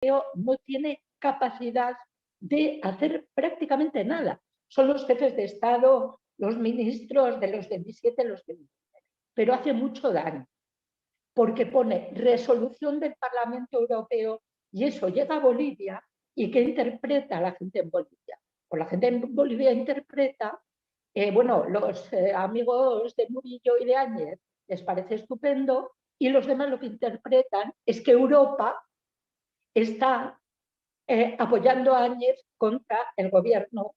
no tiene capacidad de hacer prácticamente nada. Son los jefes de Estado, los ministros de los 27, los 27. Pero hace mucho daño, porque pone resolución del Parlamento Europeo y eso llega a Bolivia. ¿Y qué interpreta la gente en Bolivia? Pues la gente en Bolivia interpreta, bueno, los amigos de Murillo y de Áñez les parece estupendo, y los demás lo que interpretan es que Europa está apoyando a Áñez contra el gobierno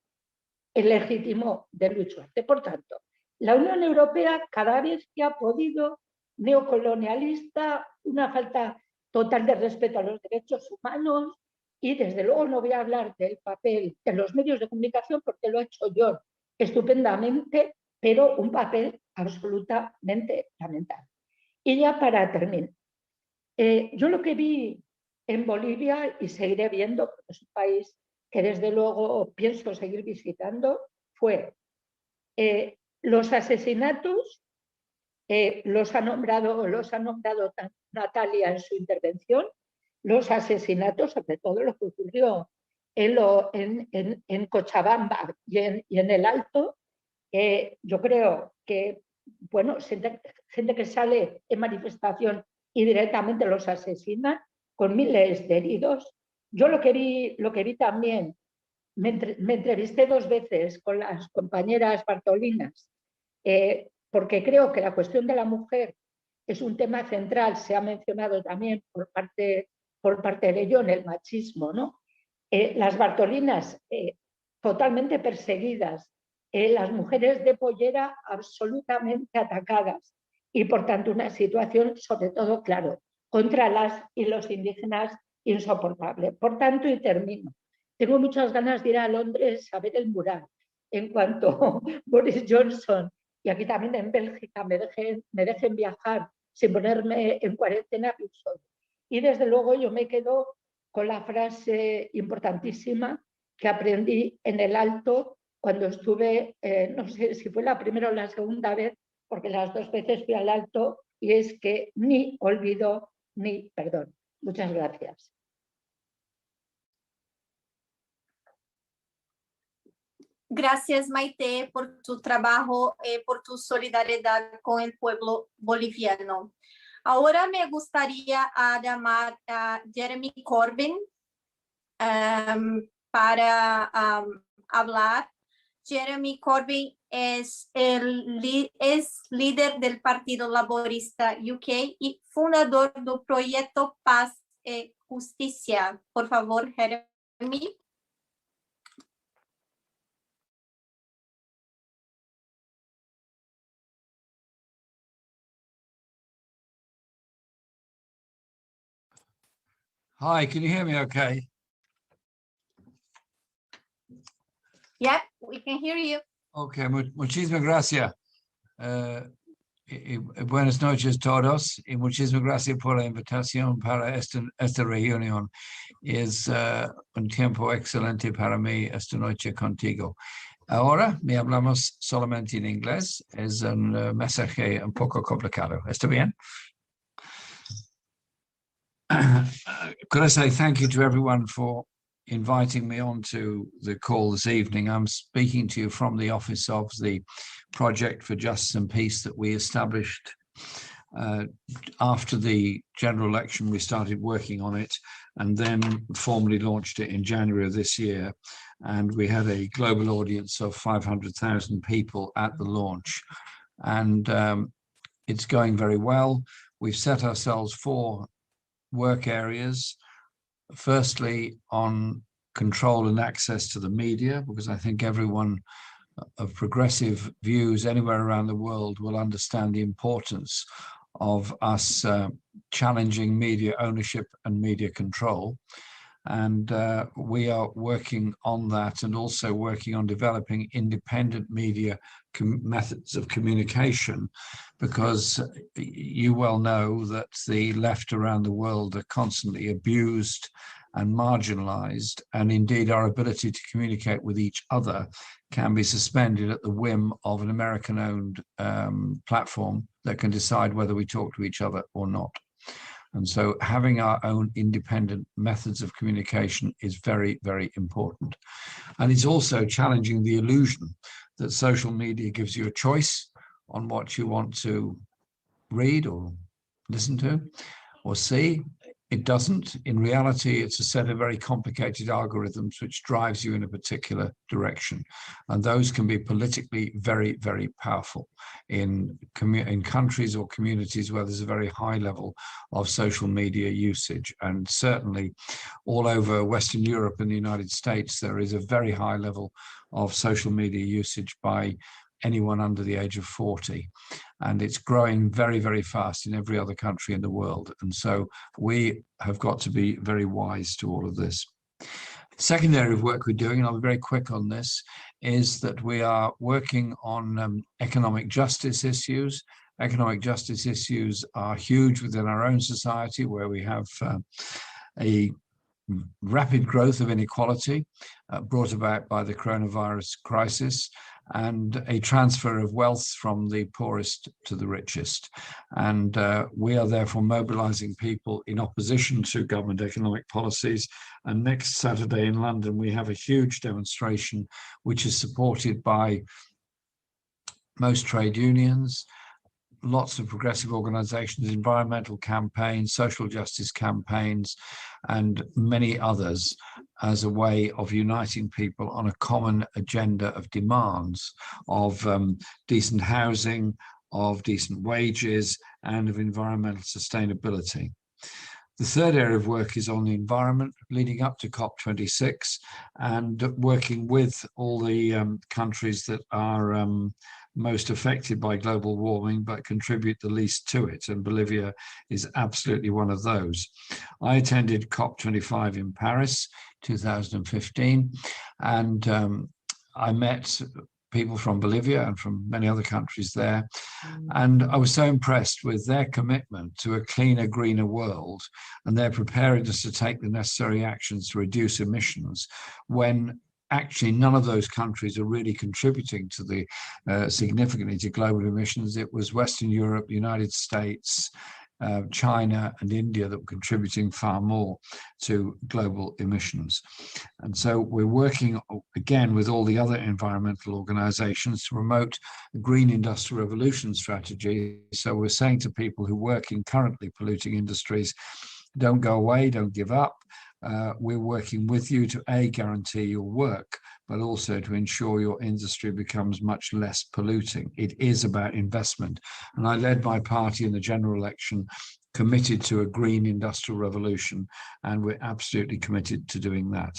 legítimo de Luis Duarte. Por tanto, la Unión Europea cada vez que ha podido, neocolonialista, una falta total de respeto a los derechos humanos, y desde luego no voy a hablar del papel de los medios de comunicación porque lo ha hecho yo estupendamente, pero un papel absolutamente lamentable. Y ya para terminar, yo lo que vi en Bolivia, y seguiré viendo, porque es un país que desde luego pienso seguir visitando, fue los asesinatos, los ha nombrado Natalia en su intervención, los asesinatos, sobre todo lo que ocurrió en Cochabamba y en el Alto. Yo creo que, bueno, gente que sale en manifestación y directamente los asesina, con miles de heridos. Yo lo que vi también, me entrevisté 2 veces con las compañeras bartolinas, porque creo que la cuestión de la mujer es un tema central, se ha mencionado también por parte de John, el machismo, ¿no? Las bartolinas totalmente perseguidas, las mujeres de pollera absolutamente atacadas, y por tanto una situación, sobre todo, claro, contra las y los indígenas insoportable. Por tanto, y termino, tengo muchas ganas de ir a Londres a ver el mural. En cuanto Boris Johnson y aquí también en Bélgica me dejen viajar sin ponerme en cuarentena, y desde luego yo me quedo con la frase importantísima que aprendí en el Alto cuando estuve, no sé si fue la primera o la segunda vez, porque las 2 veces fui al Alto, y es que ni olvido ni perdón. Muchas gracias. Gracias, Maite, por tu trabajo, por tu solidaridad con el pueblo boliviano. Ahora me gustaría llamar a Jeremy Corbyn para hablar. Jeremy Corbyn es líder del Partido Laborista UK y fundador del proyecto Paz y Justicia. Por favor, Jeremy. Hi, can you hear me okay? Yeah, we can hear you. Okay, muchísimas gracias. Buenas noches todos y muchísimas gracias por la invitación para esta reunión. Es un tiempo excelente para mí esta noche contigo. Ahora me hablamos solamente en inglés. Es un mensaje un poco complicado. ¿Está bien? Could I say thank you to everyone for inviting me on to the call this evening. I'm speaking to you from the office of the Project for Justice and Peace that we established after the general election. We started working on it and then formally launched it in January of this year. And we had a global audience of 500,000 people at the launch. And it's going very well. We've set ourselves 4 work areas. Firstly, on control and access to the media, because I think everyone of progressive views anywhere around the world will understand the importance of us challenging media ownership and media control. And we are working on that and also working on developing independent media methods of communication, because you well know that the left around the world are constantly abused and marginalized, and indeed our ability to communicate with each other can be suspended at the whim of an American-owned platform that can decide whether we talk to each other or not. And so having our own independent methods of communication is very, very important. And it's also challenging the illusion that social media gives you a choice on what you want to read or listen to or see. It doesn't. In reality, it's a set of very complicated algorithms which drives you in a particular direction. And those can be politically very, very powerful in countries or communities where there's a very high level of social media usage. And certainly all over Western Europe and the United States, there is a very high level of social media usage by anyone under the age of 40. And it's growing very, very fast in every other country in the world. And so we have got to be very wise to all of this. Second area of work we're doing, and I'll be very quick on this, is that we are working on economic justice issues. Economic justice issues are huge within our own society, where we have a rapid growth of inequality brought about by the coronavirus crisis, and a transfer of wealth from the poorest to the richest. And we are therefore mobilizing people in opposition to government economic policies. And next Saturday in London, we have a huge demonstration, which is supported by most trade unions, lots of progressive organizations, environmental campaigns, social justice campaigns, and many others, as a way of uniting people on a common agenda of demands of decent housing, of decent wages, and of environmental sustainability. The third area of work is on the environment, leading up to COP26, and working with all the countries that are most affected by global warming, but contribute the least to it. And Bolivia is absolutely one of those. I attended COP25 in Paris, 2015, and I met people from Bolivia and from many other countries there. And I was so impressed with their commitment to a cleaner, greener world and their preparedness to take the necessary actions to reduce emissions, when actually none of those countries are really contributing to the significantly to global emissions. It was Western Europe, the United States, China and India that were contributing far more to global emissions. And so we're working again with all the other environmental organizations to promote a green industrial revolution strategy. So we're saying to people who work in currently polluting industries, don't go away, don't give up. We're working with you to guarantee your work, but also to ensure your industry becomes much less polluting. It is about investment. And I led my party in the general election committed to a green industrial revolution, and we're absolutely committed to doing that.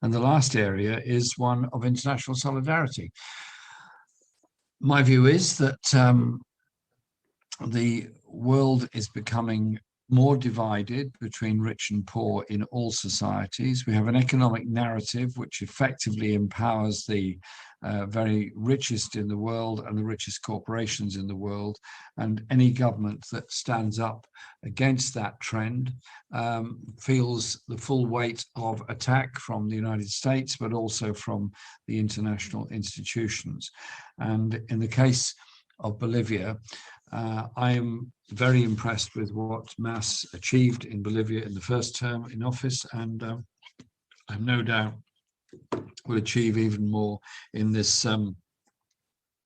And the last area is one of international solidarity. My view is that the world is becoming more divided between rich and poor in all societies. We have an economic narrative which effectively empowers the very richest in the world and the richest corporations in the world. And any government that stands up against that trend feels the full weight of attack from the United States, but also from the international institutions. And in the case of Bolivia, I am very impressed with what Mas achieved in Bolivia in the first term in office, and I have no doubt will achieve even more in this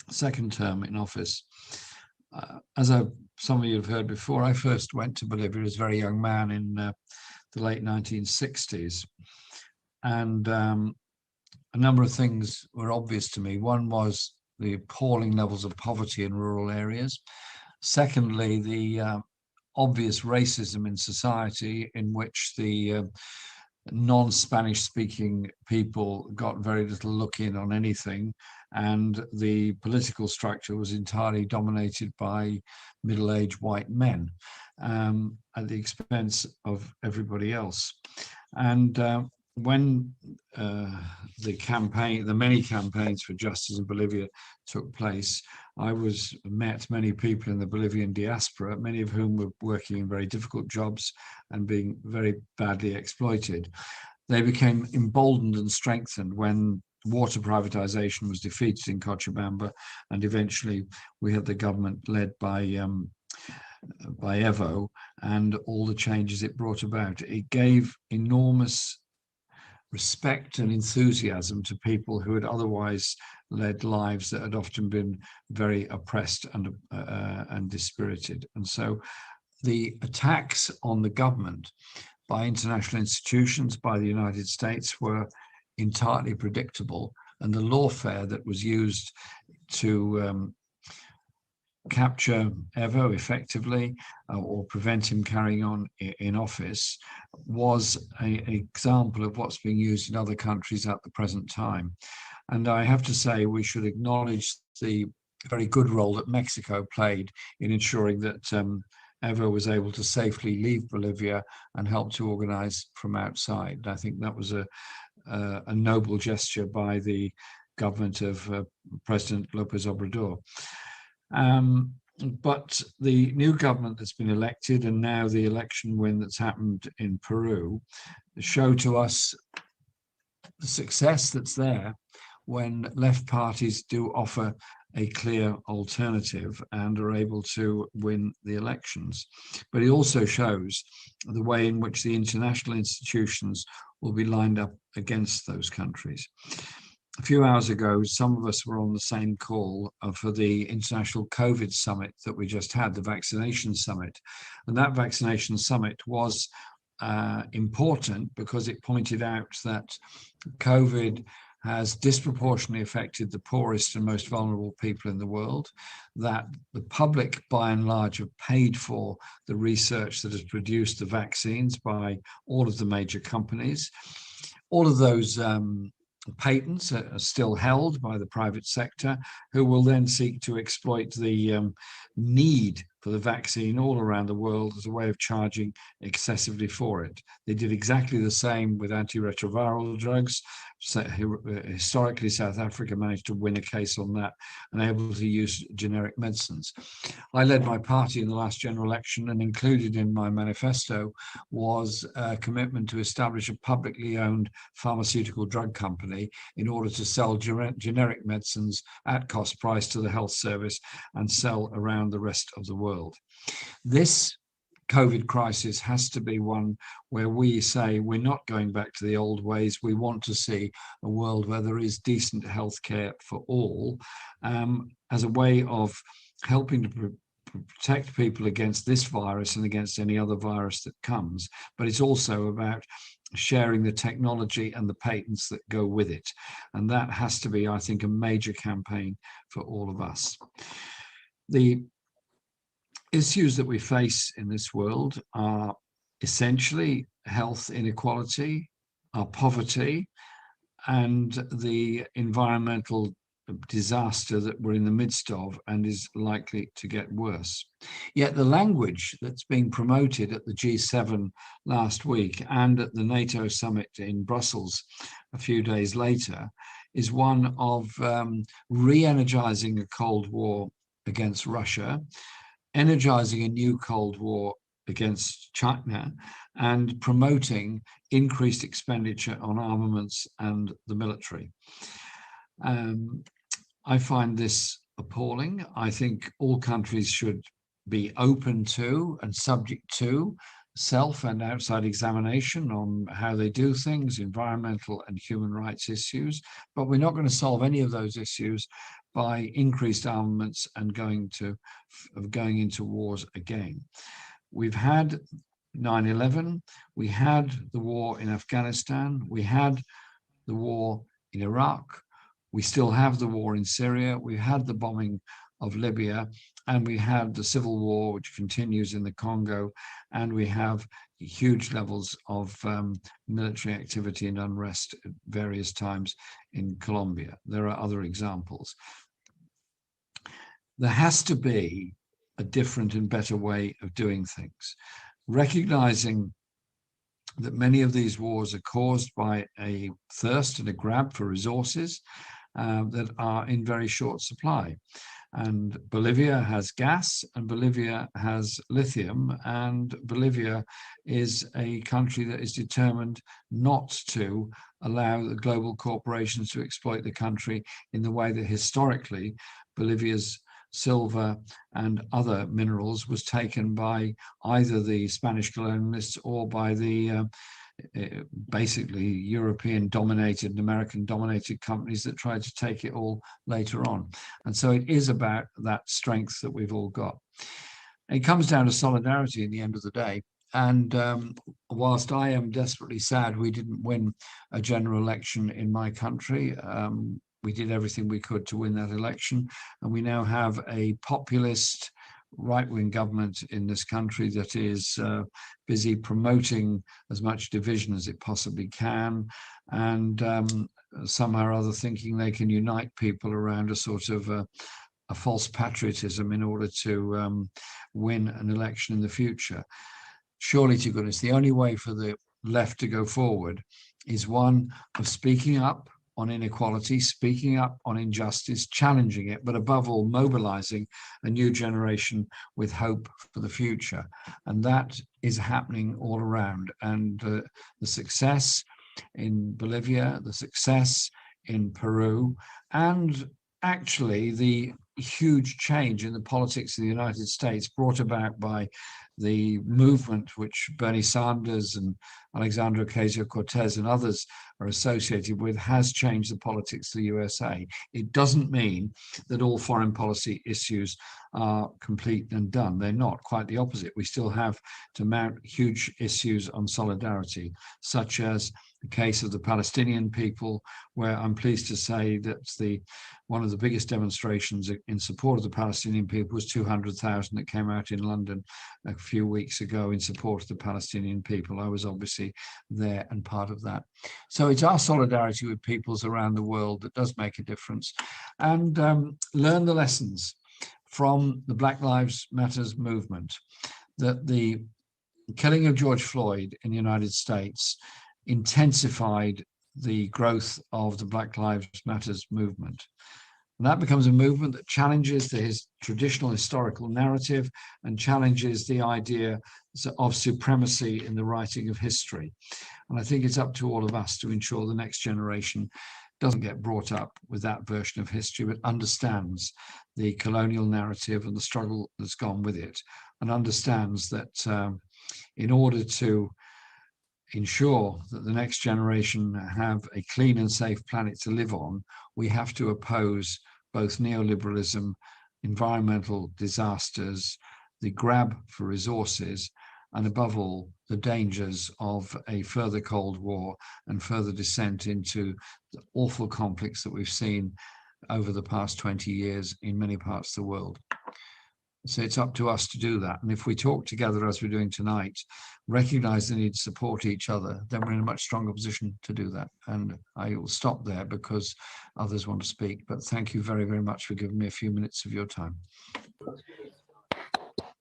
second term in office. As some of you have heard before, I first went to Bolivia as a very young man in the late 1960s, and a number of things were obvious to me. One was the appalling levels of poverty in rural areas. Secondly, the obvious racism in society, in which the non-Spanish speaking people got very little look in on anything, and the political structure was entirely dominated by middle-aged white men at the expense of everybody else. And when the many campaigns for justice in Bolivia took place, I met many people in the Bolivian diaspora, many of whom were working in very difficult jobs and being very badly exploited. They became emboldened and strengthened when water privatization was defeated in Cochabamba, and eventually we had the government led by by Evo and all the changes it brought about. It gave enormous respect and enthusiasm to people who had otherwise led lives that had often been very oppressed and dispirited. And so the attacks on the government by international institutions, by the United States, were entirely predictable. And the lawfare that was used to capture Evo effectively or prevent him carrying on in office was an example of what's being used in other countries at the present time. And I have to say, we should acknowledge the very good role that Mexico played in ensuring that Evo was able to safely leave Bolivia and help to organize from outside. I think that was a noble gesture by the government of President Lopez Obrador. But the new government that's been elected, and now the election win that's happened in Peru, show to us the success that's there when left parties do offer a clear alternative and are able to win the elections. But it also shows the way in which the international institutions will be lined up against those countries. A few hours ago, some of us were on the same call for the International COVID Summit that we just had, the vaccination summit. And that vaccination summit was important because it pointed out that COVID has disproportionately affected the poorest and most vulnerable people in the world, that the public, by and large, have paid for the research that has produced the vaccines by all of the major companies. All of those patents are still held by the private sector, who will then seek to exploit the need for the vaccine all around the world as a way of charging excessively for it. They did exactly the same with antiretroviral drugs. So, historically, South Africa managed to win a case on that and able to use generic medicines. I led my party in the last general election, and included in my manifesto was a commitment to establish a publicly owned pharmaceutical drug company in order to sell generic medicines at cost price to the health service and sell around the rest of the world. This COVID crisis has to be one where we say we're not going back to the old ways. We want to see a world where there is decent healthcare for all, as a way of helping to protect people against this virus and against any other virus that comes. But it's also about sharing the technology and the patents that go with it. And that has to be, I think, a major campaign for all of us. The issues that we face in this world are essentially health inequality, our poverty, and the environmental disaster that we're in the midst of and is likely to get worse. Yet the language that's being promoted at the G7 last week and at the NATO summit in Brussels a few days later is one of re-energizing a Cold War against Russia, energizing a new Cold War against China, and promoting increased expenditure on armaments and the military. I find this appalling. I think all countries should be open to and subject to self and outside examination on how they do things, environmental and human rights issues, but we're not going to solve any of those issues by increased armaments and going into wars again. We've had 9/11, we had the war in Afghanistan, we had the war in Iraq, we still have the war in Syria, we had the bombing of Libya, and we had the civil war which continues in the Congo, and we have huge levels of military activity and unrest at various times in Colombia. There are other examples. There has to be a different and better way of doing things, recognizing that many of these wars are caused by a thirst and a grab for resources that are in very short supply. And Bolivia has gas, and Bolivia has lithium, and Bolivia is a country that is determined not to allow the global corporations to exploit the country in the way that historically Bolivia's silver, and other minerals was taken by either the Spanish colonialists or by the basically European-dominated and American-dominated companies that tried to take it all later on. And so it is about that strength that we've all got. It comes down to solidarity in the end of the day. And whilst I am desperately sad we didn't win a general election in my country, we did everything we could to win that election. And we now have a populist right-wing government in this country that is busy promoting as much division as it possibly can, and somehow or other thinking they can unite people around a sort of a false patriotism in order to win an election in the future. Surely to goodness, the only way for the left to go forward is one of speaking up on inequality, speaking up on injustice, challenging it, but above all, mobilizing a new generation with hope for the future. And that is happening all around. And the success in Bolivia, the success in Peru, and actually the huge change in the politics of the United States brought about by the movement which Bernie Sanders and Alexandria Ocasio-Cortez and others are associated with has changed the politics of the USA. It doesn't mean that all foreign policy issues are complete and done. They're not, quite the opposite. We still have to mount huge issues on solidarity, such as the case of the Palestinian people, where I'm pleased to say that one of the biggest demonstrations in support of the Palestinian people was 200,000 that came out in London a few weeks ago in support of the Palestinian people. I was obviously there and part of that. So it's our solidarity with peoples around the world that does make a difference, and learn the lessons from the Black Lives Matters movement, that the killing of George Floyd in the United States intensified the growth of the Black Lives Matters movement. And that becomes a movement that challenges his traditional historical narrative and challenges the idea of supremacy in the writing of history. And I think it's up to all of us to ensure the next generation doesn't get brought up with that version of history, but understands the colonial narrative and the struggle that's gone with it, and understands that in order to ensure that the next generation have a clean and safe planet to live on, we have to oppose both neoliberalism, environmental disasters, the grab for resources, and above all, the dangers of a further Cold War and further descent into the awful conflicts that we've seen over the past 20 years in many parts of the world. So it's up to us to do that. And if we talk together as we're doing tonight, recognize the need to support each other, then we're in a much stronger position to do that. And I will stop there because others want to speak. But thank you very, very much for giving me a few minutes of your time.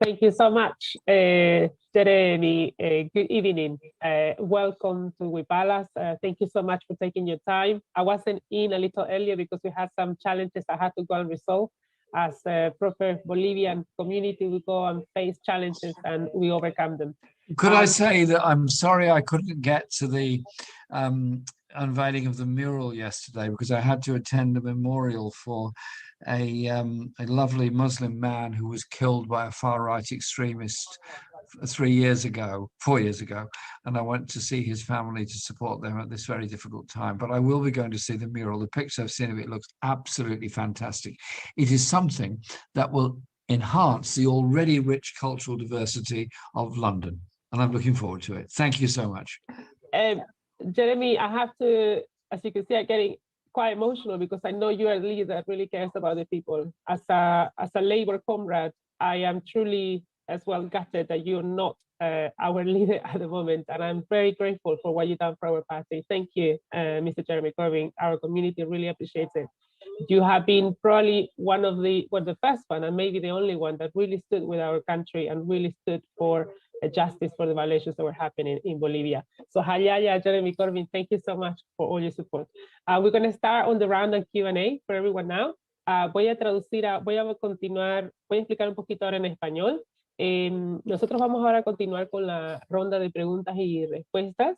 Thank you so much, Jeremy. Good evening. Welcome to Wipalas. Thank you so much for taking your time. I wasn't in a little earlier because we had some challenges I had to go and resolve. As a proper Bolivian community, we go and face challenges and we overcome them. Could I say that I'm sorry I couldn't get to the unveiling of the mural yesterday because I had to attend a memorial for a lovely Muslim man who was killed by a far-right extremist 4 years ago, and I went to see his family to support them at this very difficult time. But I will be going to see the mural. The picture I've seen of it looks absolutely fantastic. It is something that will enhance the already rich cultural diversity of London, and I'm looking forward to it. Thank you so much. Jeremy, I have to, as you can see, I'm getting quite emotional because I know you're a leader that really cares about the people. As a Labour comrade, I am truly as well gutted that you're not our leader at the moment, and I'm very grateful for what you've done for our party. Thank you, Mr. Jeremy Corbyn. Our community really appreciates it. You have been probably one of the first one, and maybe the only one that really stood with our country and really stood for justice for the violations that were happening in Bolivia. So Hayaya, Jeremy Corbyn, thank you so much for all your support. We're going to start on the round of Q&A for everyone now. Voy a continuar, voy a explicar un poquito ahora en español. Nosotros vamos ahora a continuar con la ronda de preguntas y respuestas.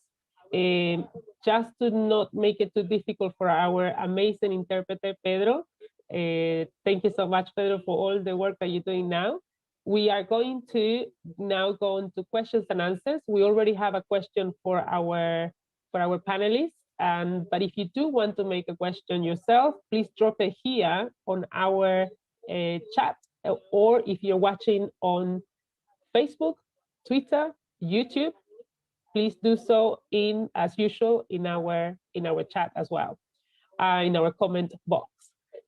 Just to not make it too difficult for our amazing interpreter, Pedro, Thank you so much, Pedro, for all the work that you're doing now. We are going to now go into questions and answers. We already have a question for our panelists. But if you do want to make a question yourself, please drop it here on our chat, or if you're watching on Facebook, Twitter, YouTube, please do so as usual in our chat as well, in our comment box.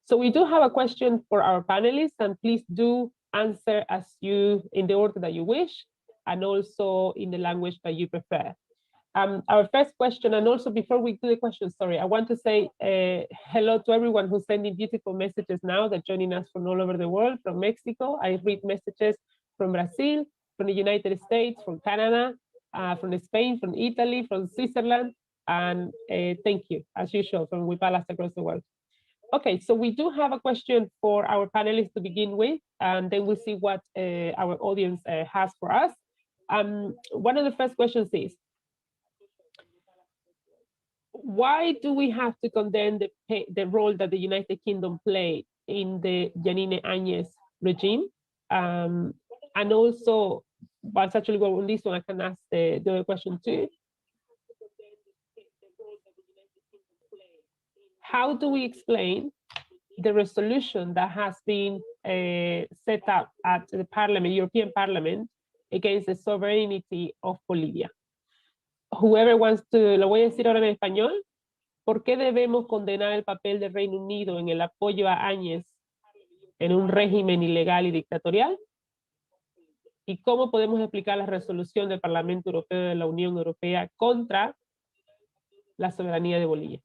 So we do have a question for our panelists, and please do answer in the order that you wish, and also in the language that you prefer. Our first question, and also before we do the question, sorry, I want to say hello to everyone who's sending beautiful messages now, that joining us from all over the world, from Mexico. I read messages from Brazil, from the United States, from Canada, from Spain, from Italy, from Switzerland, and thank you, as usual, from Wipalas across the world. Okay, so we do have a question for our panelists to begin with, and then we'll see what our audience has for us. One of the first questions is, why do we have to condemn the role that the United Kingdom played in the Yanine Áñez regime? And also, but actually go on this one, I can ask the other question too. How do we explain the resolution that has been set up at the Parliament, European Parliament, against the sovereignty of Bolivia? Whoever wants to, lo voy a decir ahora en español. ¿Por qué debemos condenar el papel del Reino Unido en el apoyo a Áñez en un régimen ilegal y dictatorial? ¿Y cómo podemos explicar la resolución del Parlamento Europeo de la Unión Europea contra la soberanía de Bolivia?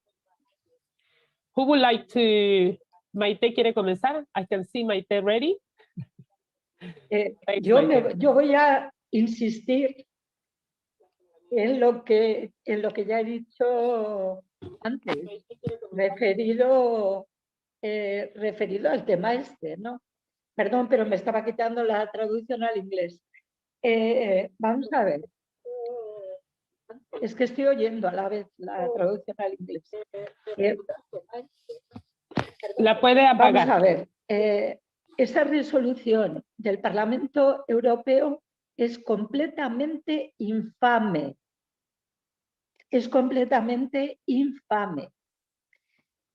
Who would like to... Maite quiere comenzar. I can see Maite ready. Yo voy a insistir en lo que ya he dicho antes, referido al tema este, ¿no? Perdón, pero me estaba quitando la traducción al inglés. Vamos a ver. Es que estoy oyendo a la vez la traducción al inglés. La puede apagar. Vamos a ver. Esa resolución del Parlamento Europeo es completamente infame. Es completamente infame.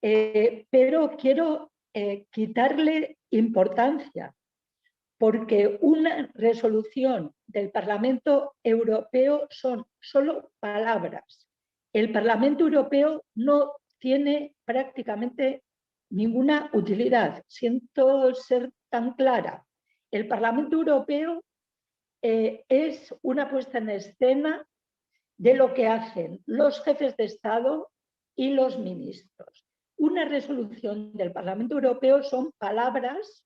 Pero quiero quitarle importancia, porque una resolución del Parlamento Europeo son solo palabras. El Parlamento Europeo no tiene prácticamente ninguna utilidad. Siento ser tan clara. El Parlamento Europeo es una puesta en escena de lo que hacen los jefes de Estado y los ministros. Una resolución del Parlamento Europeo son palabras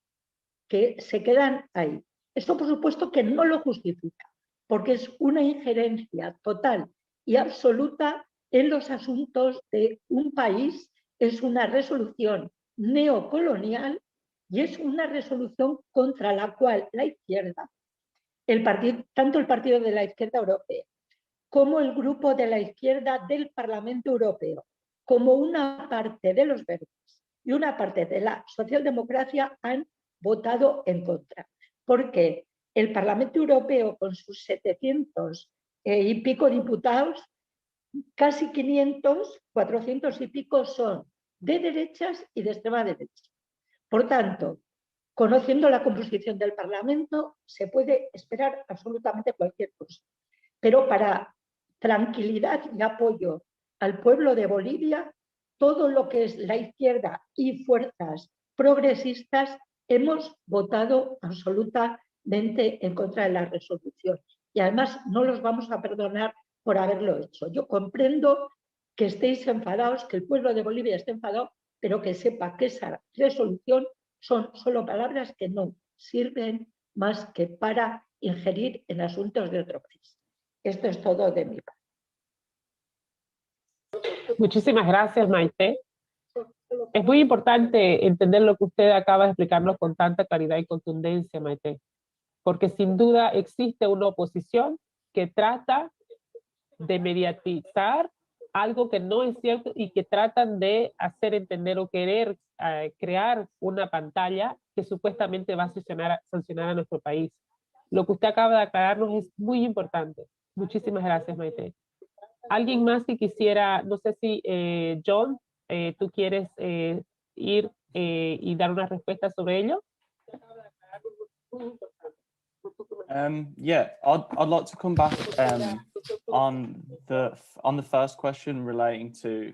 que se quedan ahí. Esto, por supuesto, que no lo justifica, porque es una injerencia total y absoluta en los asuntos de un país. Es una resolución neocolonial y es una resolución contra la cual la izquierda, tanto el Partido de la Izquierda Europea como el Grupo de la Izquierda del Parlamento Europeo, como una parte de los verdes y una parte de la socialdemocracia han votado en contra. Porque el Parlamento Europeo, con sus 700 y pico diputados, casi 500, 400 y pico son de derechas y de extrema derecha. Por tanto, conociendo la composición del Parlamento, se puede esperar absolutamente cualquier cosa. Pero para tranquilidad y apoyo al pueblo de Bolivia, todo lo que es la izquierda y fuerzas progresistas hemos votado absolutamente en contra de la resolución. Y además no los vamos a perdonar por haberlo hecho. Yo comprendo que estéis enfadados, que el pueblo de Bolivia esté enfadado, pero que sepa que esa resolución son solo palabras que no sirven más que para ingerir en asuntos de otro país. Esto es todo de mi parte. Muchísimas gracias, Maite. Es muy importante entender lo que usted acaba de explicarnos con tanta claridad y contundencia, Maite, porque sin duda existe una oposición que trata de mediatizar algo que no es cierto y que tratan de hacer entender o querer crear una pantalla que supuestamente va a sancionar a nuestro país. Lo que usted acaba de aclararnos es muy importante. Muchísimas gracias, Maite. ¿Alguien más que quisiera, no sé si John, tú quieres ir y dar una respuesta sobre ello? Yeah, I'd like to come back on the first question relating to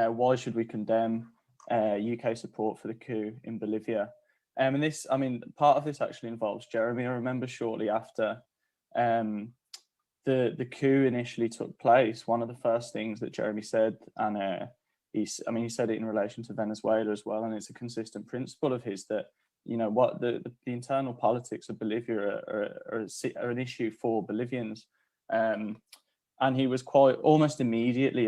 why should we condemn UK support for the coup in Bolivia. And this, I mean, part of this actually involves Jeremy. I remember shortly after the coup initially took place, one of the first things that Jeremy said, and he said it in relation to Venezuela as well, and it's a consistent principle of his that, you know, what the internal politics of Bolivia are an issue for Bolivians, and he was quite almost immediately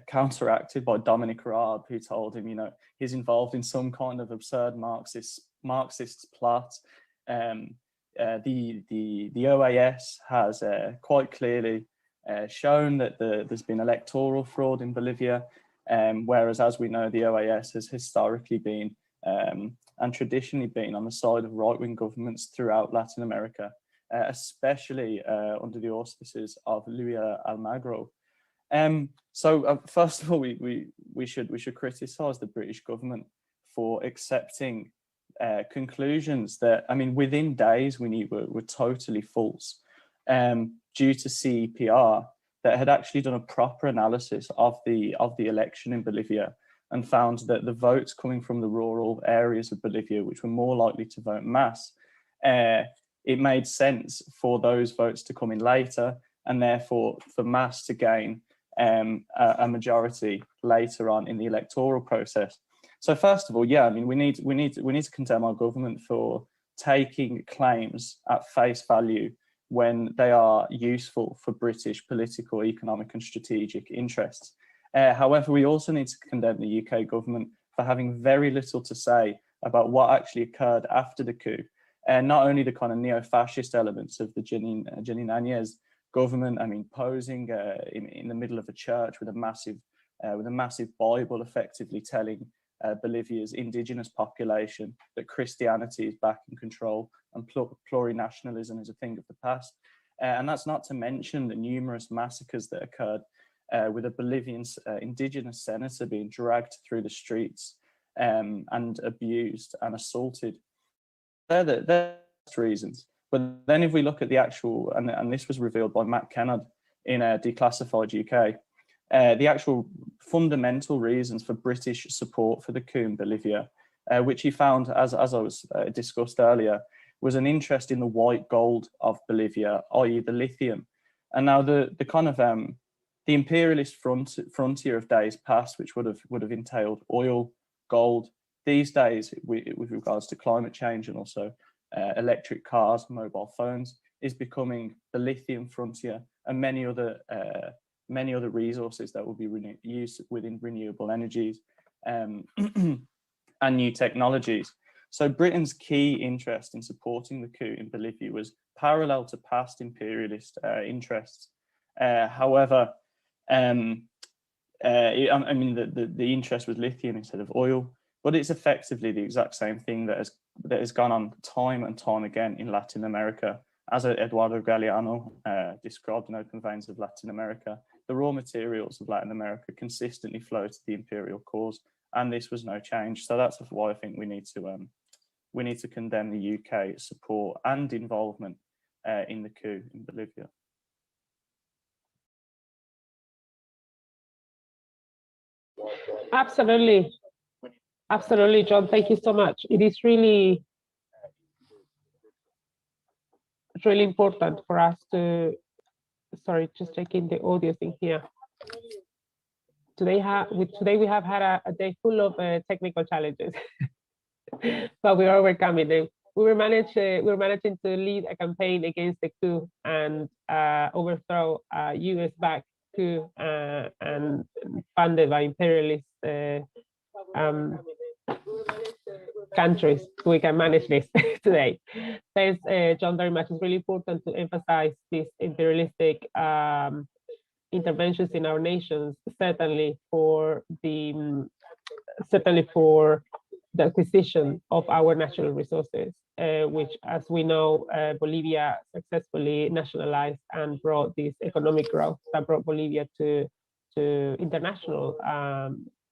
counteracted by Dominic Raab, who told him, you know, he's involved in some kind of absurd Marxist plot. The OAS has quite clearly shown that there's been electoral fraud in Bolivia, whereas, as we know, the OAS has historically been and traditionally been on the side of right-wing governments throughout Latin America, especially under the auspices of Luis Almagro. So first of all, we should criticise the British government for accepting conclusions that, I mean, within days we knew were totally false, due to CEPR that had actually done a proper analysis of the election in Bolivia and found that the votes coming from the rural areas of Bolivia, which were more likely to vote mass, it made sense for those votes to come in later, and therefore for mass to gain a majority later on in the electoral process. So first of all, yeah, I mean, we need to condemn our government for taking claims at face value when they are useful for British political, economic, and strategic interests. However, we also need to condemn the UK government for having very little to say about what actually occurred after the coup. Not only the kind of neo-fascist elements of the Janine Áñez government, I mean, posing in the middle of a church with a massive Bible, effectively telling Bolivia's indigenous population that Christianity is back in control and plurinationalism is a thing of the past. And that's not to mention the numerous massacres that occurred with a Bolivian indigenous senator being dragged through the streets and abused and assaulted. They're the reasons. But then if we look at the actual, and this was revealed by Matt Kennard in Declassified UK, the actual fundamental reasons for British support for the coup in Bolivia, which he found, as I was discussed earlier, was an interest in the white gold of Bolivia, i.e. the lithium. And now the kind of the imperialist frontier of days past, which would have entailed oil, gold, these days with regards to climate change and also electric cars, mobile phones, is becoming the lithium frontier, and many other resources that will be used within renewable energies and new technologies. So Britain's key interest in supporting the coup in Bolivia was parallel to past imperialist interests. However, I mean, the interest was lithium instead of oil, but it's effectively the exact same thing that has gone on time and time again in Latin America. As Eduardo Galeano described in Open Veins of Latin America, the raw materials of Latin America consistently flow to the imperial cause, and this was no change. So that's why I think we need to condemn the UK support and involvement in the coup in Bolivia. Absolutely, John. Thank you so much. It is really important for us to. Sorry, just checking the audio thing here. Today we have had a day full of technical challenges, but we are overcoming them. We were managing to lead a campaign against the coup and overthrow a US-backed coup and funded by imperialist countries. We can manage this today. Thanks, John, very much. It's really important to emphasize this imperialistic interventions in our nations, certainly for the acquisition of our natural resources, which, as we know, Bolivia successfully nationalized and brought this economic growth that brought Bolivia to international.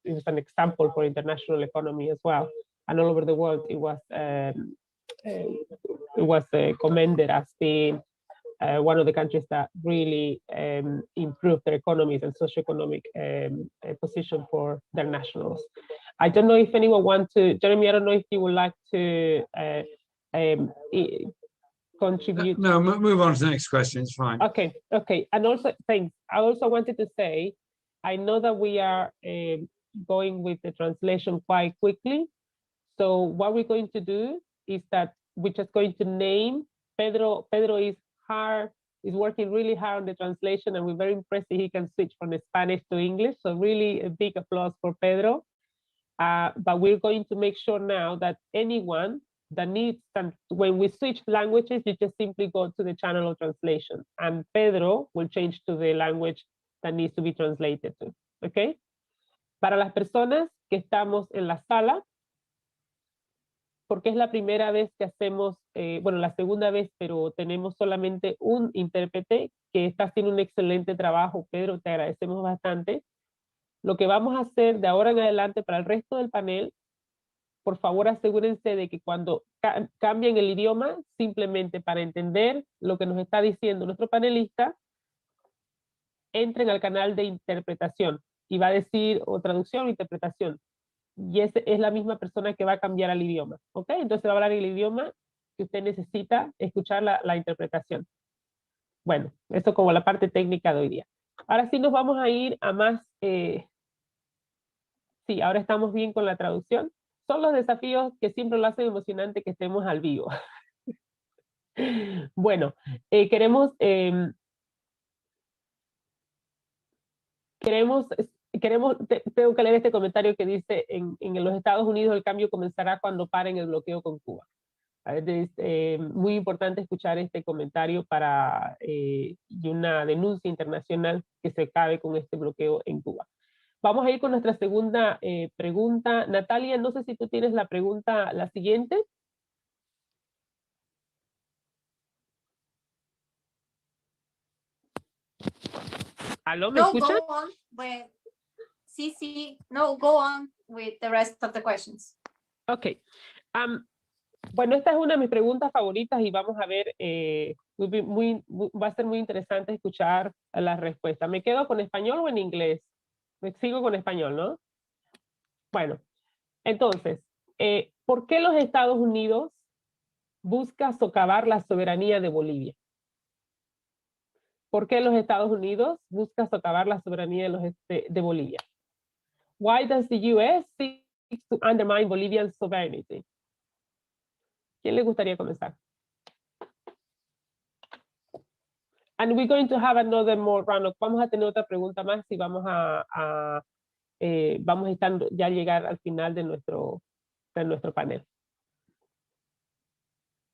It was an example for international economy as well, and all over the world it was commended as being one of the countries that really improved their economies and socioeconomic position for their nationals. I don't know if anyone wants to, Jeremy, I don't know if you would like to contribute. No, move on to the next question, it's fine. Okay, okay. And also, thanks. I also wanted to say, I know that we are going with the translation quite quickly. So what we're going to do is that we're just going to name Pedro. Pedro is working really hard on the translation, and we're very impressed that he can switch from Spanish to English. So really a big applause for Pedro. But we're going to make sure now that anyone that needs, when we switch languages, you just simply go to the channel of translation, and Pedro will change to the language that needs to be translated to, ¿ok? Para las personas que estamos en la sala, porque es la primera vez que hacemos, bueno, la segunda vez, pero tenemos solamente un intérprete que está haciendo un excelente trabajo. Pedro, te agradecemos bastante. Lo que vamos a hacer de ahora en adelante para el resto del panel, por favor asegúrense de que cuando cambien el idioma, simplemente para entender lo que nos está diciendo nuestro panelista, entren al canal de interpretación y va a decir o traducción o interpretación. Y es la misma persona que va a cambiar al idioma, ¿ok? Entonces va a hablar el idioma que usted necesita escuchar la interpretación. Bueno, esto como la parte técnica de hoy día. Ahora sí nos vamos a ir a más... sí, ahora estamos bien con la traducción. Son los desafíos que siempre lo hacen emocionante que estemos al vivo. Bueno, tengo que leer este comentario que dice, en los Estados Unidos el cambio comenzará cuando paren el bloqueo con Cuba. Es muy importante escuchar este comentario y una denuncia internacional que se acabe con este bloqueo en Cuba. Vamos a ir con nuestra segunda pregunta. Natalia, no sé si tú tienes la pregunta, la siguiente. ¿Aló, me escuchan? Go on with, sí, no, go on with the rest of the questions. Ok. Bueno, esta es una de mis preguntas favoritas y vamos a ver, va a ser muy interesante escuchar la respuesta. ¿Me quedo con español o en inglés? Me sigo con español, ¿no? Bueno, entonces, ¿por qué los Estados Unidos buscan socavar la soberanía de Bolivia? ¿Por qué los Estados Unidos buscan socavar la soberanía de Bolivia? Why does the U.S. seek to undermine Bolivian sovereignty? ¿Quién le gustaría comenzar? And we're going to have another more round of, vamos a tener otra pregunta más y vamos a estar ya llegar al final de nuestro panel.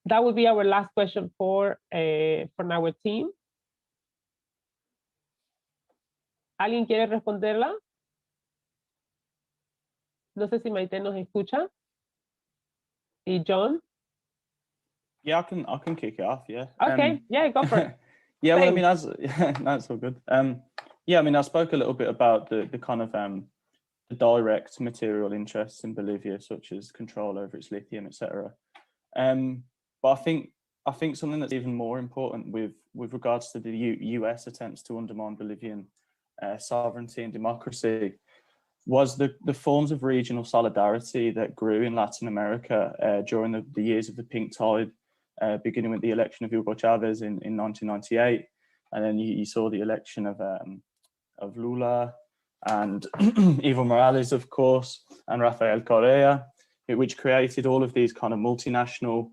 That will be our last question for our team. ¿Alguien quiere responderla? No sé si Maite nos escucha. ¿Y John? Yeah, I can kick it off, yeah. Okay, yeah, go for it. Yeah, well, I mean, that's all good. Yeah, I mean, I spoke a little bit about the kind of the direct material interests in Bolivia, such as control over its lithium, etc. But I think something that's even more important with regards to the US attempts to undermine Bolivian sovereignty and democracy was the forms of regional solidarity that grew in Latin America during the years of the pink tide, beginning with the election of Hugo Chavez in 1998, and then you saw the election of Lula and Evo Morales, of course, and Rafael Correa, which created all of these kind of multinational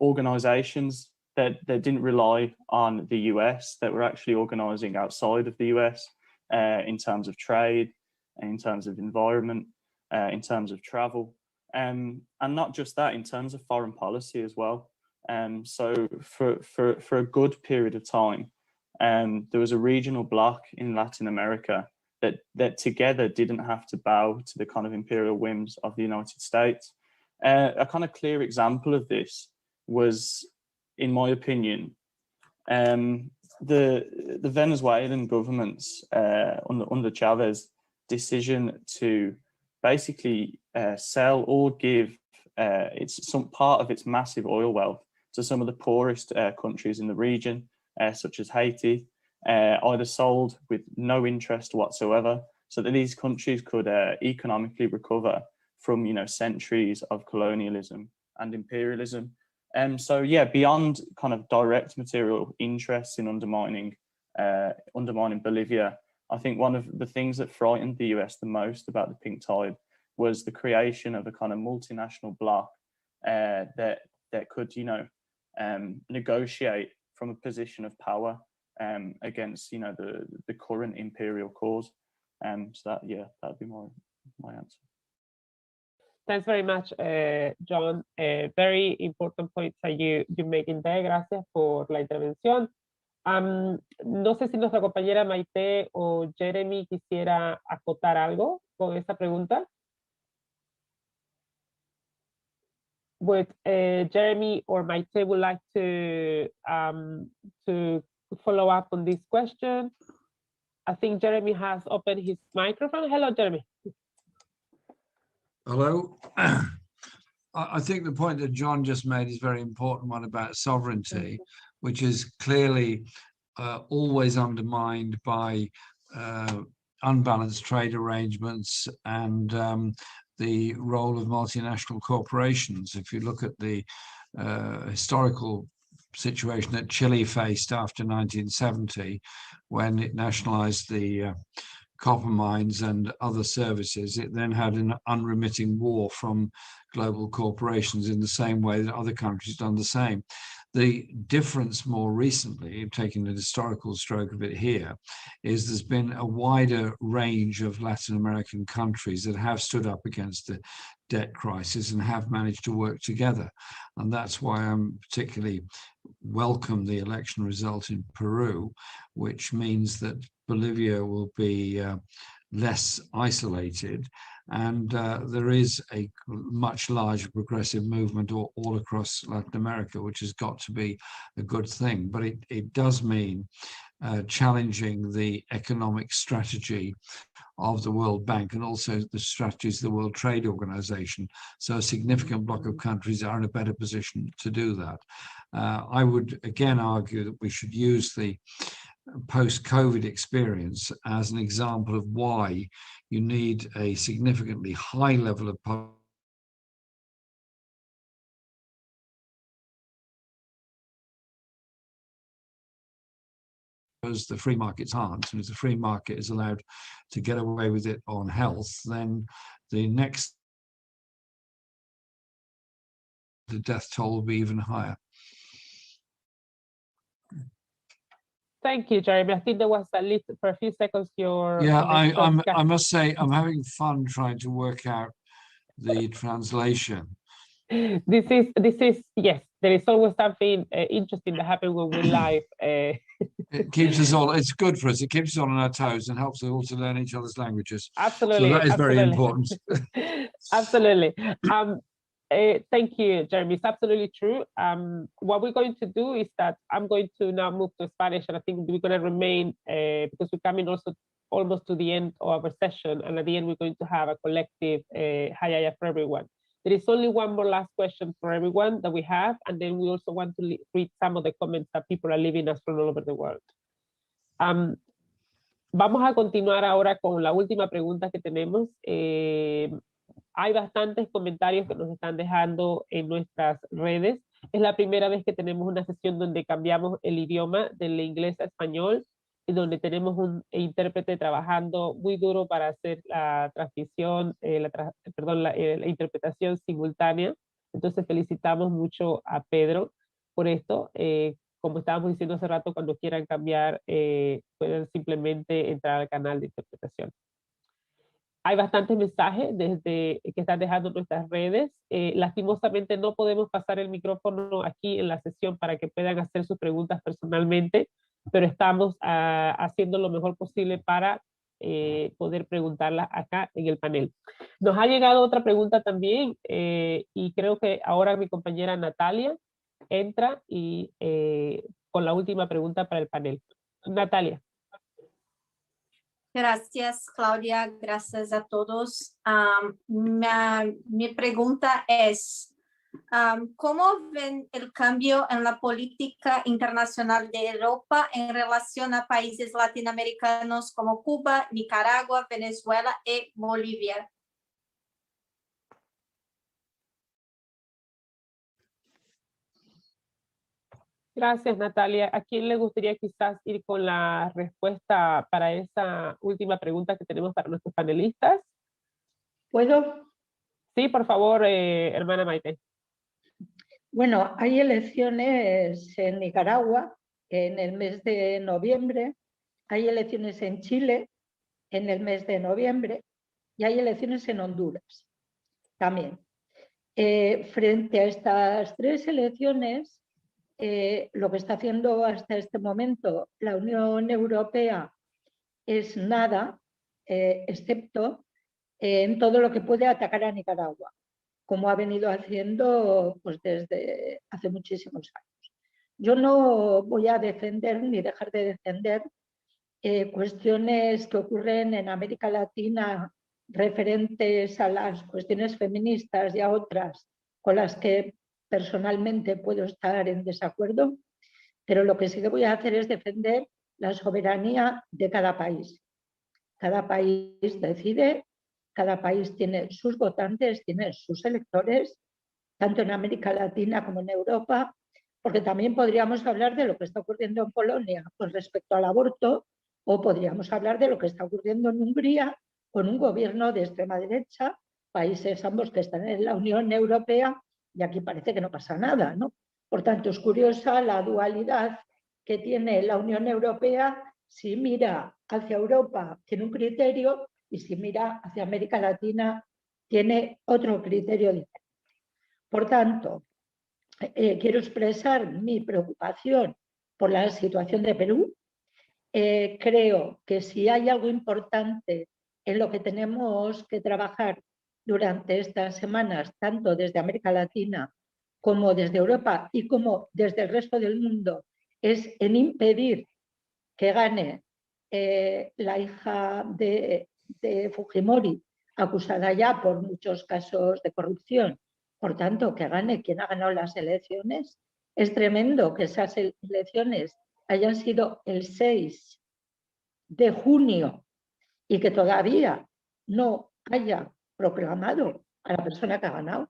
organizations that didn't rely on the US, that were actually organizing outside of the US in terms of trade, in terms of environment, in terms of travel, and not just that, in terms of foreign policy as well. So for a good period of time, there was a regional bloc in Latin America that together didn't have to bow to the kind of imperial whims of the United States. A kind of clear example of this was, in my opinion, the Venezuelan government's under Chavez decision to basically sell or give some part of its massive oil wealth to some of the poorest countries in the region, such as Haiti, either sold with no interest whatsoever, so that these countries could economically recover from, you know, centuries of colonialism and imperialism. So yeah, beyond kind of direct material interests in undermining Bolivia, I think one of the things that frightened the US the most about the pink tide was the creation of a kind of multinational bloc that could, you know, negotiate from a position of power against, you know, the current imperial cause. So that, yeah, that'd be my answer. Thanks very much, John. Very important points that you making there. Gracias por la intervención. No sé si nuestra compañera Maite o Jeremy quisiera acotar algo con esta pregunta. Would Jeremy or Maite would like to follow up on this question? I think Jeremy has opened his microphone. Hello, Jeremy. Hello. I think the point that John just made is a very important one about sovereignty, which is clearly always undermined by unbalanced trade arrangements and the role of multinational corporations. If you look at the historical situation that Chile faced after 1970, when it nationalized the copper mines and other services, it then had an unremitting war from global corporations in the same way that other countries done the same. The difference more recently, taking the historical stroke of it here, is there's been a wider range of Latin American countries that have stood up against the debt crisis and have managed to work together. And that's why I'm particularly welcome the election result in Peru, which means that Bolivia will be less isolated, and there is a much larger progressive movement all across Latin America, which has got to be a good thing. But it does mean challenging the economic strategy of the World Bank and also the strategies of the World Trade Organization. So a significant block of countries are in a better position to do that. I would again argue that we should use the post-COVID experience as an example of why you need a significantly high level of because the free markets aren't, and if the free market is allowed to get away with it on health, then the death toll will be even higher. Thank you, Jeremy. I think there was at least for a few seconds your... Yeah, I must say I'm having fun trying to work out the translation. This is yes, there is always something interesting that happens when we're live. It keeps us all, it's good for us, it keeps us on our toes and helps us all to learn each other's languages. Absolutely. So that is absolutely. very important. Absolutely. Thank you, Jeremy. It's absolutely true. What we're going to do is that I'm going to now move to Spanish, and I think we're going to remain because we're coming also almost to the end of our session, and at the end we're going to have a collective hayaya for everyone. There is only one more last question for everyone that we have, and then we also want to read some of the comments that people are leaving us from all over the world. Vamos a continuar ahora con la última pregunta que tenemos. Hay bastantes comentarios que nos están dejando en nuestras redes. Es la primera vez que tenemos una sesión donde cambiamos el idioma del inglés a español y donde tenemos un intérprete trabajando muy duro para hacer la transmisión, la interpretación simultánea. Entonces felicitamos mucho a Pedro por esto. Como estábamos diciendo hace rato, cuando quieran cambiar, pueden simplemente entrar al canal de interpretación. Hay bastantes mensajes desde que están dejando nuestras redes. Lastimosamente no podemos pasar el micrófono aquí en la sesión para que puedan hacer sus preguntas personalmente, pero estamos haciendo lo mejor posible para poder preguntarlas acá en el panel. Nos ha llegado otra pregunta también y creo que ahora mi compañera Natalia entra y con la última pregunta para el panel. Natalia. Gracias, Claudia. Gracias a todos. Mi pregunta es, ¿cómo ven el cambio en la política internacional de Europa en relación a países latinoamericanos como Cuba, Nicaragua, Venezuela y Bolivia? Gracias, Natalia. ¿A quién le gustaría quizás ir con la respuesta para esa última pregunta que tenemos para nuestros panelistas? ¿Puedo? Sí, por favor, hermana Maite. Bueno, hay elecciones en Nicaragua en el mes de noviembre, hay elecciones en Chile en el mes de noviembre y hay elecciones en Honduras también. Frente a estas tres elecciones, lo que está haciendo hasta este momento la Unión Europea es nada, excepto en todo lo que puede atacar a Nicaragua, como ha venido haciendo pues, desde hace muchísimos años. Yo no voy a defender ni dejar de defender cuestiones que ocurren en América Latina referentes a las cuestiones feministas y a otras con las que personalmente puedo estar en desacuerdo, pero lo que sí que voy a hacer es defender la soberanía de cada país. Cada país decide, cada país tiene sus votantes, tiene sus electores, tanto en América Latina como en Europa, porque también podríamos hablar de lo que está ocurriendo en Polonia con respecto al aborto, o podríamos hablar de lo que está ocurriendo en Hungría con un gobierno de extrema derecha, países ambos que están en la Unión Europea, y aquí parece que no pasa nada, ¿no? Por tanto, es curiosa la dualidad que tiene la Unión Europea. Si mira hacia Europa tiene un criterio y si mira hacia América Latina tiene otro criterio diferente. Por tanto, quiero expresar mi preocupación por la situación de Perú. Creo que si hay algo importante en lo que tenemos que trabajar durante estas semanas, tanto desde América Latina como desde Europa y como desde el resto del mundo, es en impedir que gane la hija de Fujimori, acusada ya por muchos casos de corrupción. Por tanto, que gane quien ha ganado las elecciones. Es tremendo que esas elecciones hayan sido el 6 de junio y que todavía no haya proclamado a la persona que ha ganado.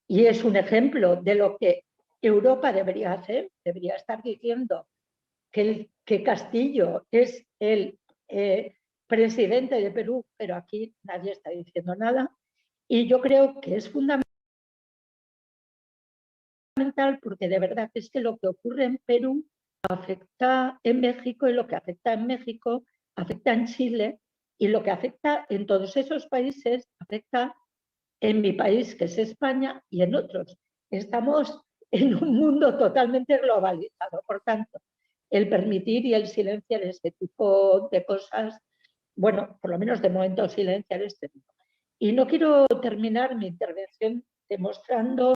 Y es un ejemplo de lo que Europa debería hacer, debería estar diciendo que Castillo es el presidente de Perú, pero aquí nadie está diciendo nada. Y yo creo que es fundamental porque de verdad es que lo que ocurre en Perú afecta en México y lo que afecta en México afecta en Chile y lo que afecta en todos esos países afecta en mi país, que es España, y en otros. Estamos en un mundo totalmente globalizado. Por tanto, el permitir y el silenciar este tipo de cosas, bueno, por lo menos de momento silenciar este tipo. Y no quiero terminar mi intervención demostrando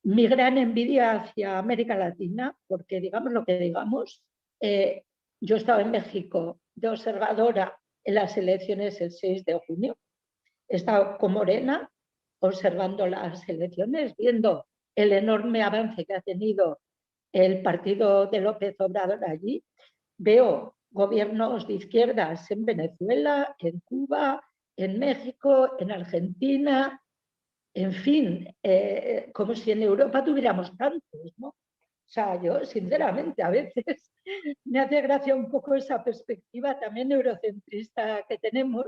mi gran envidia hacia América Latina, porque digamos lo que digamos, yo estaba en México de observadora en las elecciones el 6 de junio, he estado con Morena observando las elecciones, viendo el enorme avance que ha tenido el partido de López Obrador allí. Veo gobiernos de izquierdas en Venezuela, en Cuba, en México, en Argentina, en fin, como si en Europa tuviéramos tantos, ¿no? O sea, yo sinceramente a veces me hace gracia un poco esa perspectiva también eurocentrista que tenemos,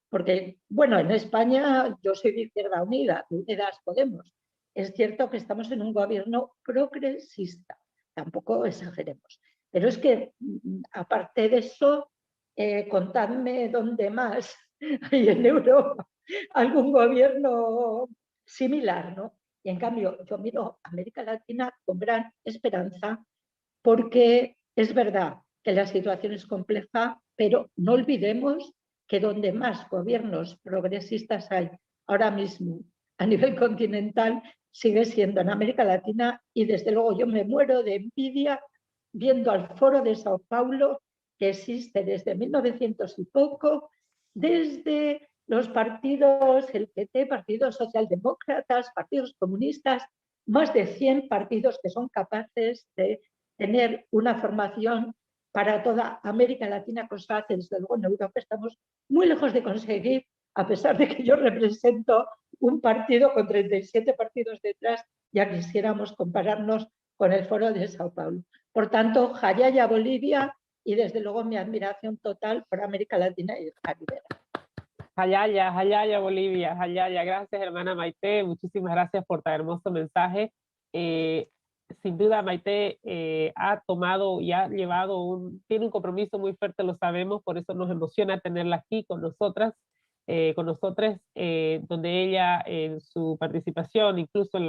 porque, bueno, en España yo soy de Izquierda Unida, de Unidas Podemos. Es cierto que estamos en un gobierno progresista, tampoco exageremos. Pero es que, aparte de eso, contadme dónde más hay en Europa algún gobierno similar, ¿no? Y en cambio yo miro a América Latina con gran esperanza, porque es verdad que la situación es compleja, pero no olvidemos que donde más gobiernos progresistas hay ahora mismo a nivel continental sigue siendo en América Latina, y desde luego yo me muero de envidia viendo al Foro de Sao Paulo, que existe desde 1900 y poco, desde los partidos, el PT, partidos socialdemócratas, partidos comunistas, más de 100 partidos que son capaces de tener una formación para toda América Latina, cosa que desde luego en Europa estamos muy lejos de conseguir, a pesar de que yo represento un partido con 37 partidos detrás, ya quisiéramos compararnos con el Foro de Sao Paulo. Por tanto, Jayaya Bolivia, y desde luego mi admiración total por América Latina y el Caribe. Jayaya, Jayaya Bolivia, Jayaya. Gracias, hermana Maite. Muchísimas gracias por tan hermoso mensaje. Sin duda, Maite ha tomado y ha llevado tiene un compromiso muy fuerte, lo sabemos, por eso nos emociona tenerla aquí con nosotras, donde ella en su participación, incluso en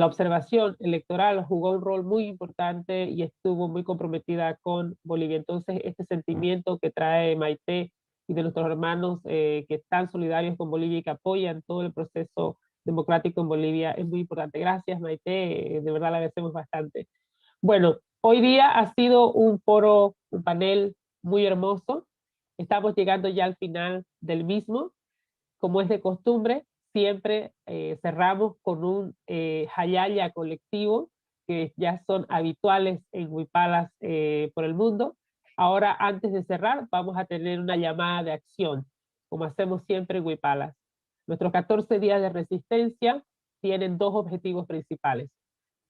la observación electoral, jugó un rol muy importante y estuvo muy comprometida con Bolivia. Entonces, este sentimiento que trae Maite y de nuestros hermanos que están solidarios con Bolivia y que apoyan todo el proceso democrático en Bolivia es muy importante. Gracias, Maite, de verdad le agradecemos bastante. Bueno, hoy día ha sido un foro, un panel muy hermoso. Estamos llegando ya al final del mismo. Como es de costumbre, siempre cerramos con un Jayaya colectivo, que ya son habituales en Huipalas por el mundo. Ahora, antes de cerrar, vamos a tener una llamada de acción, como hacemos siempre en Huipalas. Nuestros 14 días de resistencia tienen dos objetivos principales: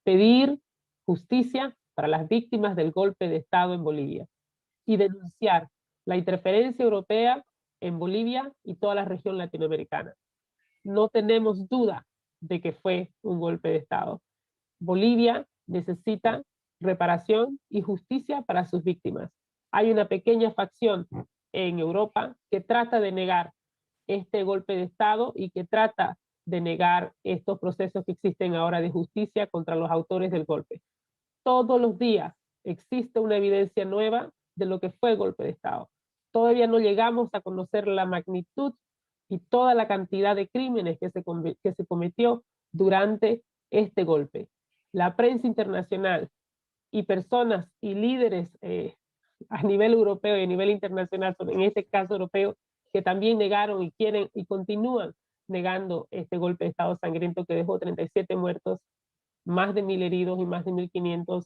pedir justicia para las víctimas del golpe de Estado en Bolivia y denunciar la interferencia europea en Bolivia y toda la región latinoamericana. No tenemos duda de que fue un golpe de Estado. Bolivia necesita reparación y justicia para sus víctimas. Hay una pequeña facción en Europa que trata de negar este golpe de Estado y que trata de negar estos procesos que existen ahora de justicia contra los autores del golpe. Todos los días existe una evidencia nueva de lo que fue el golpe de Estado. Todavía no llegamos a conocer la magnitud y toda la cantidad de crímenes que se cometió durante este golpe. La prensa internacional y personas y líderes a nivel europeo y a nivel internacional, en este caso europeo, que también negaron y quieren y continúan negando este golpe de Estado sangriento que dejó 37 muertos, más de 1000 heridos y más de 1500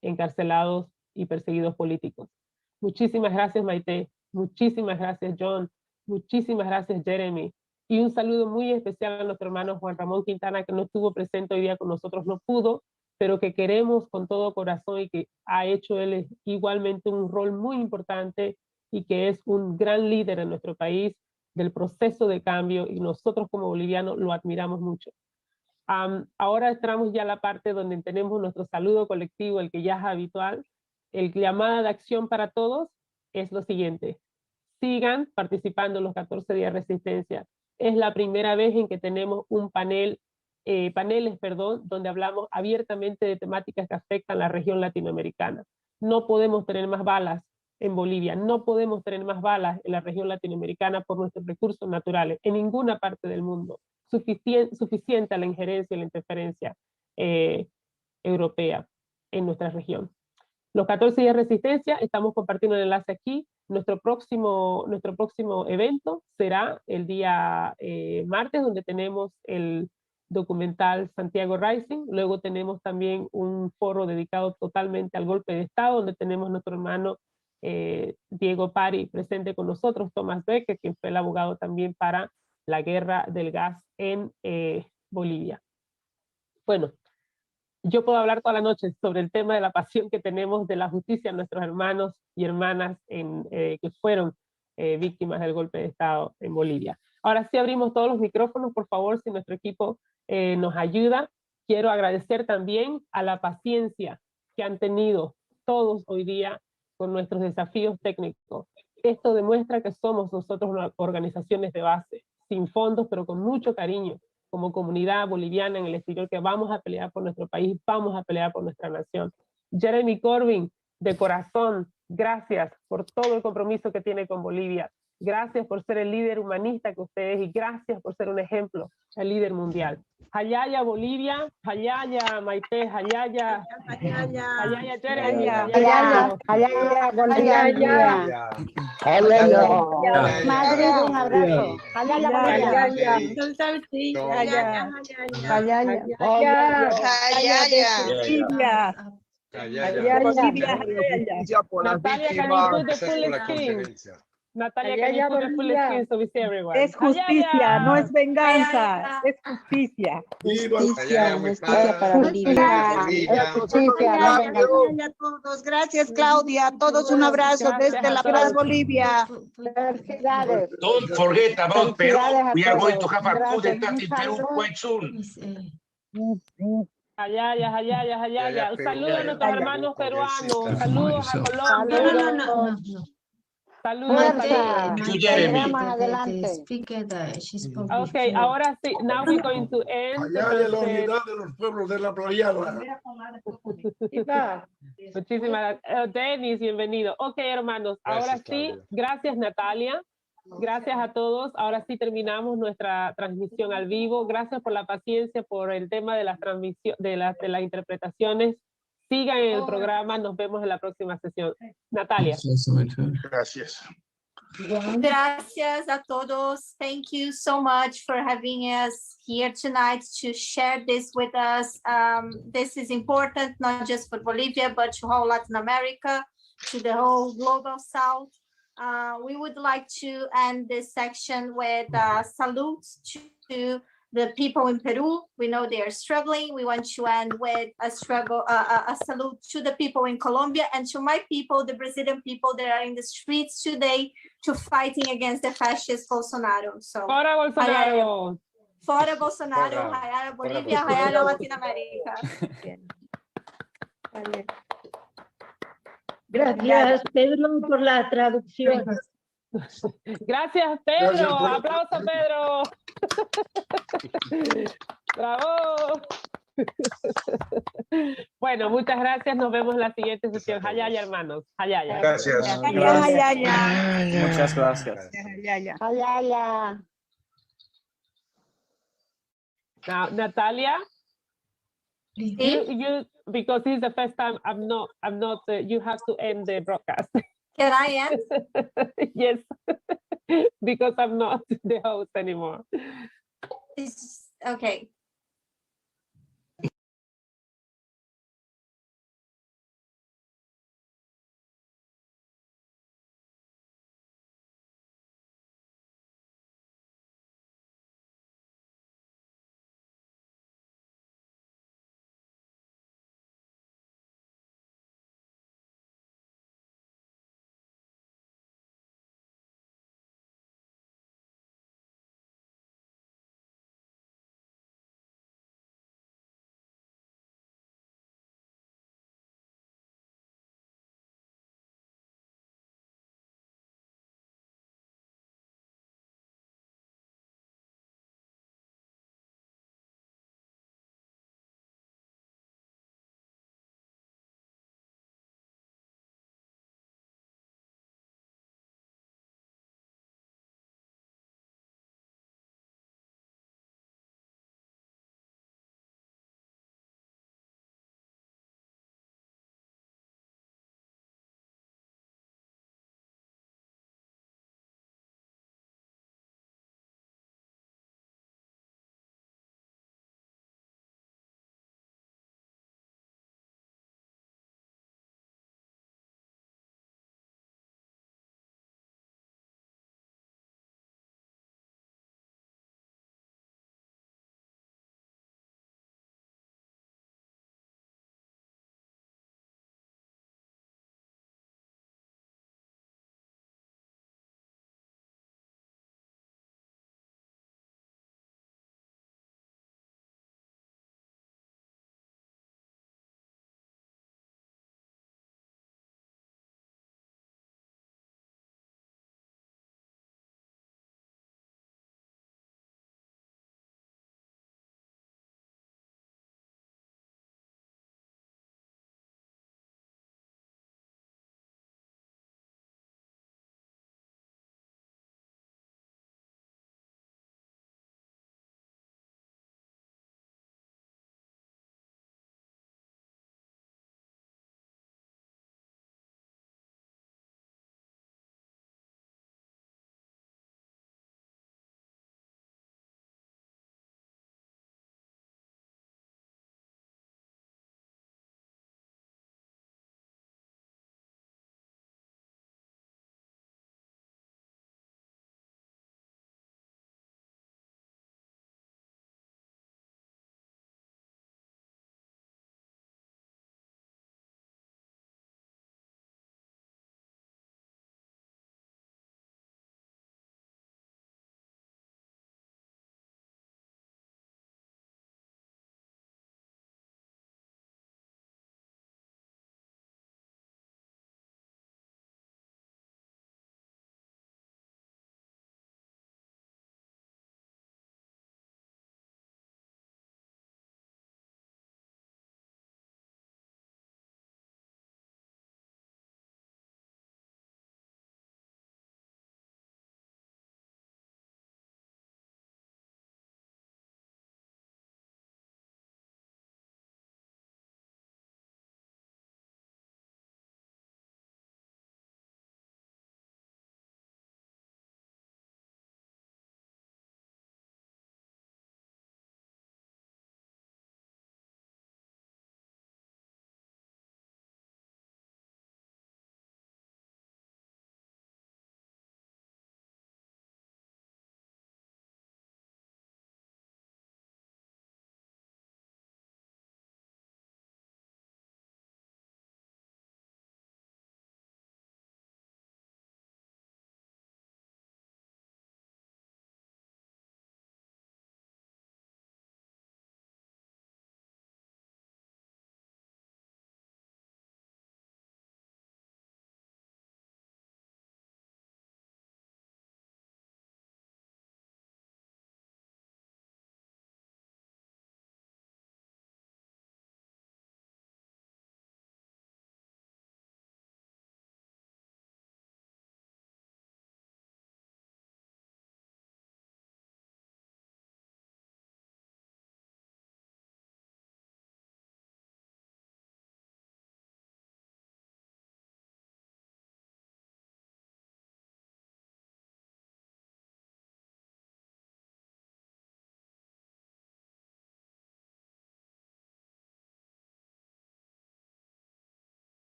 encarcelados y perseguidos políticos. Muchísimas gracias, Maite. Muchísimas gracias, John. Muchísimas gracias, Jeremy. Y un saludo muy especial a nuestro hermano Juan Ramón Quintana, que no estuvo presente hoy día con nosotros, no pudo, pero que queremos con todo corazón y que ha hecho él igualmente un rol muy importante y que es un gran líder en nuestro país del proceso de cambio, y nosotros como bolivianos lo admiramos mucho. Ahora entramos ya a la parte donde tenemos nuestro saludo colectivo, el que ya es habitual. El llamada de acción para todos es lo siguiente: sigan participando en los 14 días de resistencia. Es la primera vez en que tenemos un paneles, donde hablamos abiertamente de temáticas que afectan a la región latinoamericana. No podemos tener más balas en Bolivia, no podemos tener más balas en la región latinoamericana por nuestros recursos naturales, en ninguna parte del mundo. Suficiente a la injerencia y la interferencia europea en nuestra región. Los 14 días de resistencia, estamos compartiendo el enlace aquí. Nuestro próximo evento será el día martes, donde tenemos el documental Santiago Rising. Luego tenemos también un foro dedicado totalmente al golpe de Estado, donde tenemos nuestro hermano Diego Pari presente con nosotros, Tomás Becker, quien fue el abogado también para la guerra del gas en Bolivia. Bueno, yo puedo hablar toda la noche sobre el tema de la pasión que tenemos de la justicia a nuestros hermanos y hermanas que fueron víctimas del golpe de Estado en Bolivia. Ahora sí abrimos todos los micrófonos, por favor, si nuestro equipo nos ayuda. Quiero agradecer también a la paciencia que han tenido todos hoy día con nuestros desafíos técnicos. Esto demuestra que somos nosotros organizaciones de base, sin fondos, pero con mucho cariño, como comunidad boliviana en el exterior, que vamos a pelear por nuestro país, vamos a pelear por nuestra nación. Jeremy Corbyn, de corazón, gracias por todo el compromiso que tiene con Bolivia. Gracias por ser el líder humanista que usted es y gracias por ser un ejemplo, el líder mundial. Hayaya Bolivia, Hayaya Maite, Hayaya, Hayaya Jeremy, Hayaya Bolivia. Madrid, un abrazo. Hayaya Bolivia. Natalia, can you put the full screen? Natalia, can you put the full screen so we see everyone? Es justicia, no es venganza, es justicia. Justicia para Bolivia. Justicia, no venganza. A todos, gracias Claudia, a todos un abrazo desde La Paz, Bolivia. Felicidades. Don't forget about Peru. Felicidades We a are going to todos. have a coup Gracias. d'etat in Peru quite soon. Hayaya, Hayaya, Hayaya. Un saludo a nuestros hermanos peruanos. Saludos. Saludos a Colombia. Saludos. Fuerza. To Jeremy. Seguiremos adelante. Okay, ahora sí. Now we're going to end. Hayaya, la unidad de los pueblos de la playada. Muchísimas gracias. Denis, bienvenido. Ok, hermanos, ahora Gracias, sí, Claudia. gracias Natalia. Gracias a todos. Ahora sí terminamos nuestra transmisión al vivo. Gracias por la paciencia, por el tema de las transmisiones, de las interpretaciones. Sigan en el programa. Nos vemos en la próxima sesión. Natalia. Gracias. Gracias a todos. Thank you so much for having us here tonight to share this with us. This is important, not just for Bolivia, but to whole Latin America, to the whole global South. We would like to end this section with salutes to the people in Peru. We know they are struggling. We want to end with a salute to the people in Colombia and to my people, the Brazilian people that are in the streets today to fighting against the fascist Bolsonaro. So, Fora Bolsonaro. fora Bolsonaro, Hayara Bolivia, Hayara Latinoamérica. Gracias, Pedro, por la traducción. Gracias, Pedro. Gracias por- Aplauso, Pedro. Bravo. Bueno, muchas gracias. Nos vemos en la siguiente sesión. Hayaya, hermanos. Hayaya. Gracias. Muchas gracias. Hayaya. Now, Natalia, you because this is the first time I'm not. You have to end the broadcast. Can I end? Yes, because I'm not the host anymore. Okay.